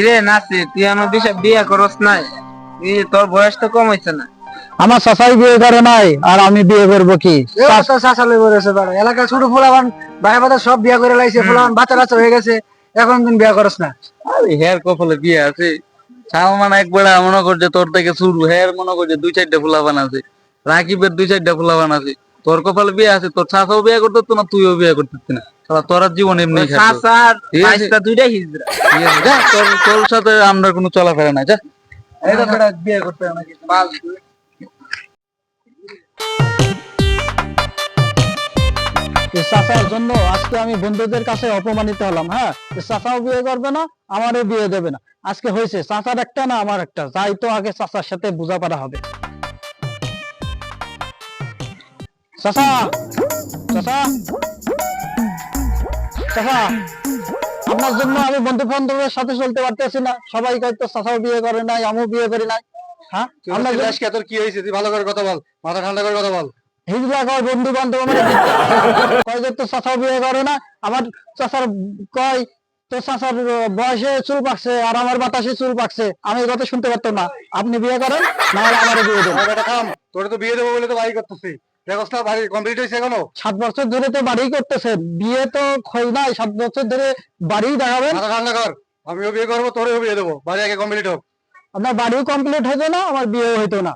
রে নাসি, তুই আমার বিষয় বিয়ে করস নাই? তোর বয়স তো কম হইছে না? আমার চাচাই বিয়ে করে নাই আর আমি বিয়ে করবো কি? এলাকার ছোট ফুলাবান ভাই বাদা সব বিয়া করে লাইছে, ফুলাবান বাচ্চা বাচ্চা হয়ে গেছে, এখন তুই বিয়া করস না? আরে হের কপালে বিয়ে আছে। সালমান একবার মনে করছে তোর থেকে শুরু, হের মনে করছে দুই চারটা ফুলাবান আছে, রাকিবের দুই চারটা ফুলাবান আছে। তোর কপালে বিয়ে আছে, তোর চাচাও বিয়ে করতে না, তুইও বিয়ে করতে না। তোর আর জীবন এমনি চাচার বাইশটা দুইটাই হিজড়া। যা, তোর সাথে আমরা কোনো চলাফেরা নাই, যা। এই তো বেটা বিয়ে করতে হবে নাকি? এই চাচার জন্য আজকে আমি বন্ধুদের কাছে অপমানিত হলাম। হ্যাঁ, এই চাচাও বিয়ে করবে না, আমারও বিয়ে দেবে না। আজকে হয়েছে চাচার একটা না আমার একটা, যাই তো আগে চাচার সাথে বোঝাপড়া হবে। চাচা, চাচা, চাচা, আপনার জন্য আমি বন্ধু বান্ধবের সাথে চলতে পারতেছি না। সবাই কয়তো চাচাও বিয়ে করে নাই, আমিও বিয়ে করি নাই। হ্যাঁ, আমরা তোর কি হয়েছে? তুই ভালো করে কথা বল, মাথা ঠান্ডা করে কথা বল। হিজড়া কয় বন্ধু বান্ধব আমার কয় যে তোর চাচাও বিয়ে করে না। আমার চাচার কয় তোর চাচার বয়সে চুল পাকছে আর আমার বাতাসে চুল পাকছে। আমি এই কথা শুনতে পারতাম না। আপনি বিয়ে করেন, না হলে আমারও বিয়ে দেন। বেটা থাম, তোর তো বিয়ে দেবো বলে তো বাড়ি করতেছি। ব্যবস্থা বাড়ি কমপ্লিট হয়েছে এখনো? 7 বছর ধরে তো বাড়ি করতেছেন, বিয়ে তো খোঁজ নাই। 7 বছর ধরে বাড়ি দেখাবেন। মাথা ঠান্ডা কর, আমিও বিয়ে করবো, তোরেও বিয়ে দেবো, বাড়ি আগে কমপ্লিট হোক। আপনার বাড়িও কমপ্লিট হইতো না, আমার বিয়েও হইতো না।